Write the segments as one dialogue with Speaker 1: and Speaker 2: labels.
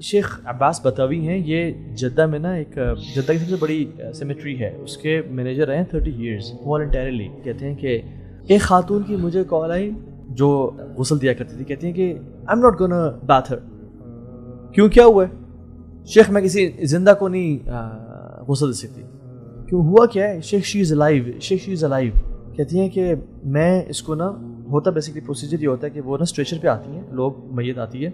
Speaker 1: شیخ عباس بتاوی ہیں, یہ جدہ میں نا ایک جدہ کی سب سے بڑی سیمیٹری ہے, اس کے مینیجر ہیں 30 ایئرز والنٹیرلی. کہتے ہیں کہ ایک خاتون کی مجھے کال آئی جو غسل دیا کرتی تھی, کہتی ہیں کہ I am not gonna bath her. کیوں, کیا ہوا ہے شیخ؟ میں کسی زندہ کو نہیں غسل دے سکتی. کیوں, ہوا کیا ہے شیخ؟ شی is alive, Sheikh she is alive. کہتی ہیں کہ میں اس کو نا, ہوتا بیسکلی پروسیجر یہ ہوتا ہے کہ وہ نا اسٹریچر پہ آتی ہیں لوگ, میت آتی ہے,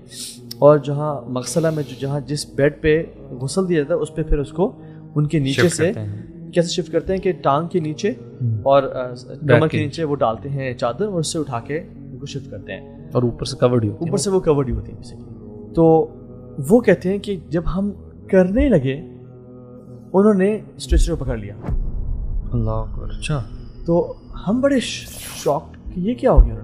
Speaker 1: اور جہاں مغسلہ میں جہاں جس بیڈ پہ غسل دیا جاتا ہے اس پہ پھر اس کو ان کے نیچے سے کیسے شفٹ کرتے ہیں کہ ٹانگ کے نیچے اور کمر کے نیچے وہ ڈالتے ہیں چادر, اور اس سے اٹھا کے ان کو شفٹ کرتے ہیں,
Speaker 2: اور اوپر سے کورڈ ہی ہوتی ہے,
Speaker 1: اوپر سے وہ کورڈ ہی ہوتی ہے بیسکلی. تو وہ کہتے ہیں کہ جب ہم کرنے لگے انہوں نے اسٹریچر کو پکڑ لیا.
Speaker 2: اللہ اکبر. اچھا.
Speaker 1: تو ہم بڑے شاک کہ یہ کیا ہو گیا.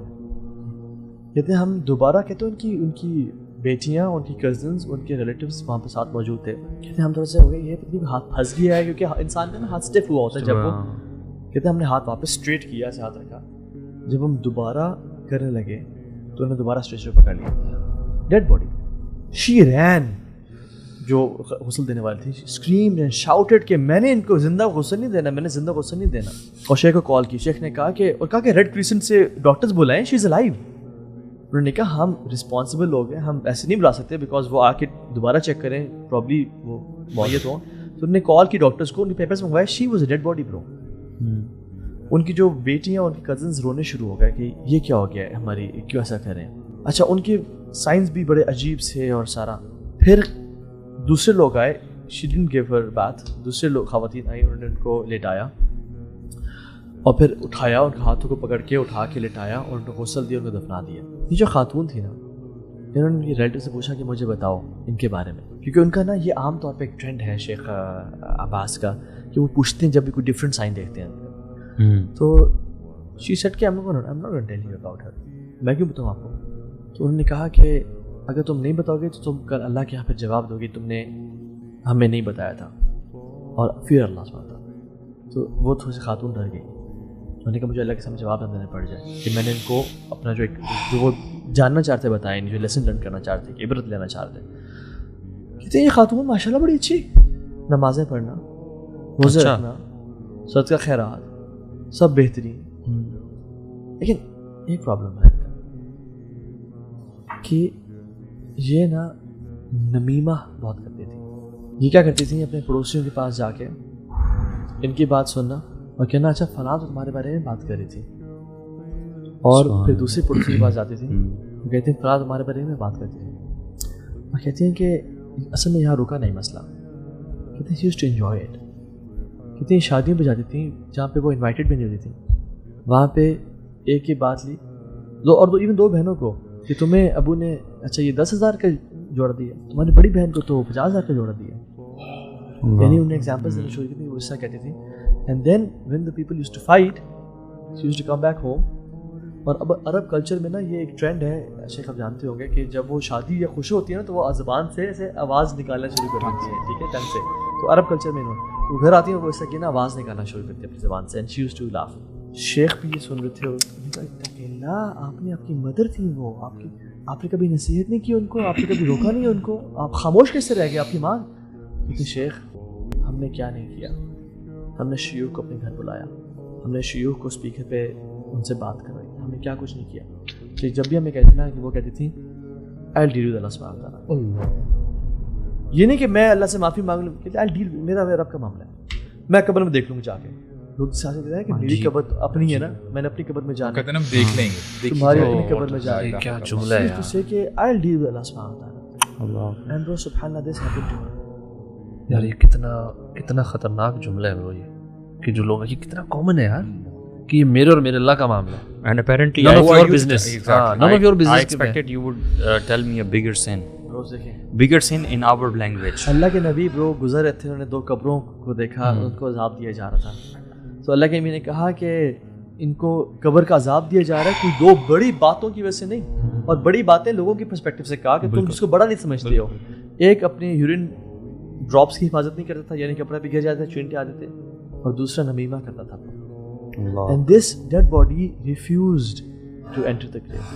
Speaker 1: کہتے ہیں ہم دوبارہ, کہتے ہیں ان کی بیٹیاں, ان کی کزنز, ان کے ریلیٹیوز وہاں پہ ساتھ موجود تھے. کہتے ہیں ہم تھوڑا سا ہو گئے, یہ پتہ ہاتھ پھنس گیا ہے, کیونکہ انسان کا نا ہاتھ اسٹیف ہوا ہوتا ہے جب وہ. کہتے ہیں ہم نے ہاتھ واپس اسٹریٹ کیا, ایسے ہاتھ رکھا. جب ہم دوبارہ کرنے لگے تو انہوں نے دوبارہ اسٹریچر پکڑ لیا. Dead body. شی رین, جو غسل دینے والی تھی, اسکریم اینڈ شاؤٹڈ کہ میں نے ان کو زندہ غسل نہیں دینا, میں نے زندہ غسل نہیں دینا. اور شیخ کو کال کی. شیخ نے کہا کہ ریڈ کریسنٹ سے ڈاکٹرز بلائیں, شی از الائیو. انہوں نے کہا ہم رسپانسبل لوگ ہیں, ہم ایسے نہیں بلا سکتے بیکاز وہ آ کے دوبارہ چیک کریں, پرابلی وہ معیت ہوں. تو انہوں نے کال کی ڈاکٹرز کو, ان کے پیپرز منگوائے. She was a dead body bro. ان کی جو بیٹیاں, ان کی کزنز رونے شروع ہو گئے کہ یہ کیا ہو گیا ہے ہماری, کیوں ایسا کریں. اچھا, ان کے سائنس بھی بڑے عجیب سے اور سارا. پھر دوسرے لوگ آئے, she didn't give Hare bath. دوسرے لوگ خواتین آئی, انہوں نے ان کو لیٹایا اور پھر اٹھایا, ان کے ہاتھوں کو پکڑ کے اٹھا کے لٹایا اور ان کو غسل دیا, ان کو دفنا دیا. یہ جو خاتون تھی نا, انہوں نے ریلیٹیو سے پوچھا کہ مجھے بتاؤ ان کے بارے میں, کیونکہ ان کا نا یہ عام طور پہ ایک ٹرینڈ ہے شیخ عباس کا کہ وہ پوچھتے ہیں جب بھی کوئی ڈفرینٹ سائن دیکھتے ہیں. تو شی سیڈ کہ I'm not going to tell you about her. میں کیوں بتاؤں آپ کو. تو انہوں نے کہا کہ اگر تم نہیں بتاؤ گے تو تم کل اللہ کے یہاں پہ جواب دو گے تم نے ہمیں نہیں بتایا تھا, اور پھر اللہ سبحانہ تعالیٰ. تو وہ تھوڑی سی خاتون ڈر گئی. انہوں نے کہا مجھے اللہ کے سامنے جواب نہ دینا پڑ جائے کہ میں نے ان کو اپنا جو وہ جاننا چاہتے بتایا, جو لیسن لرن کرنا چاہتے, کہ عبرت لینا چاہتے. کہتے ہیں یہ خاتون ماشاء اللہ بڑی اچھی, نمازیں پڑھنا, روزے رکھنا, صدقہ خیرات, سب بہترین. لیکن ایک پرابلم ہے کہ یہ نا نمیمہ بہت کرتی تھی. یہ کیا کرتی تھی, اپنے پڑوسیوں کے پاس جا کے ان کی بات سننا اور کہنا اچھا فلاں تو تمہارے بارے میں بات کر رہی تھی, اور پھر دوسری پڑوسی کے پاس جاتی تھی, وہ کہتی ہیں فلاں تمہارے بارے میں بات کرتی تھی, اور کہتی ہیں کہ اصل میں یہاں رکا نہیں مسئلہ. کہتے ہیں she used to enjoy it. کہتی ہیں شادیوں پہ جاتی تھیں جہاں پہ وہ انوائٹیڈ بھی نہیں ہوتی تھیں, وہاں پہ ایک ہی بات لی اور ایون 2 بہنوں کو کہ تمہیں ابو نے اچھا یہ 10,000 کا جوڑا دیا, تمہاری بڑی بہن کو تو 50,000 کا جوڑا دیا. یعنی انہیں ایگزامپلس دینا شروع کی تھی, وہ اس طرح کہتی تھیں. And then when the people used to fight she used to come back home. اور اب عرب کلچر میں نا یہ ایک ٹرینڈ ہے شیخ, آپ جانتے ہوں گے کہ جب وہ شادی یا خوشی ہوتی ہے نا تو وہ زبان سے ایسے آواز نکالنا شروع کر دیتی ہے, ٹھیک ہے, ٹنگ سے. تو عرب کلچر میں وہ گھر آتی ہیں وہ ایسا کہ نا آواز نکالنا شروع کرتی ہے اپنی زبان سے. And she used to laugh. شیخ بھی یہ سن رہے تھے, آپ نے آپ کی مدر تھی وہ, آپ نے کبھی نصیحت نہیں کی ان کو, آپ نے کبھی روکا نہیں ان کو, آپ خاموش کیسے رہ گئے, آپ کی ماں. کہتے شیخ ہم نے کیا نہیں کیا, ہم نے شیوخ کو اپنے گھر بلایا, ہم نے شیوخ کو اسپیکر پہ ان سے بات کروائی, ہم نے کیا کچھ نہیں کیا. کہ جب بھی ہمیں کہتے نا کہ وہ کہتی تھیں I'll deal with Allah سبحانہ تعالیٰ. یہ نہیں کہ میں اللہ سے معافی مانگ لوں, کہ I'll deal, میرا رب کا معاملہ ہے, میں قبر میں دیکھ لوں گا جا کے. لوگ ساتھ کہتے ہیں کہ میری قبر اپنی ہے نا, میں نے اپنی قبر میں جانا,
Speaker 3: کہتے ہیں ہم دیکھ لیں گے,
Speaker 1: تمہاری اپنی قبر میں جانا.
Speaker 2: کیا جملہ ہے
Speaker 1: تو کہ I'll deal with Allah سبحانہ تعالیٰ. And bro سبحان اللہ this happened to me.
Speaker 2: یار یہ کتنا خطرناک جملہ ہے برو, یہ کہ جو لوگ یہ کتنا کامن ہے یار کہ یہ میرے اور میرے اللہ کا معاملہ ہے.
Speaker 4: And apparently
Speaker 2: none of your business. None of your business.
Speaker 4: I expected you would tell me a bigger sin. Bigger sin in our language.
Speaker 1: اللہ کے نبی برو گزر رہے تھے, انہوں نے 2 قبروں کو دیکھا, ان کو عذاب دیا جا رہا تھا. تو اللہ کے نبی نے کہا کہ ان کو قبر کا عذاب دیا جا رہا ہے کوئی 2 بڑی باتوں کی وجہ سے نہیں, اور بڑی باتیں لوگوں کی پرسپیکٹو سے کہا کہ تم جس کو بڑا نہیں سمجھتے ہو. ایک اپنے یورین ڈراپس کی حفاظت نہیں کرتا تھا, یعنی کپڑا بھی گر جاتا تھا, چینٹے آتے تھے, اور دوسرا نمیمہ کرتا تھا. And this dead body refused to enter the grave.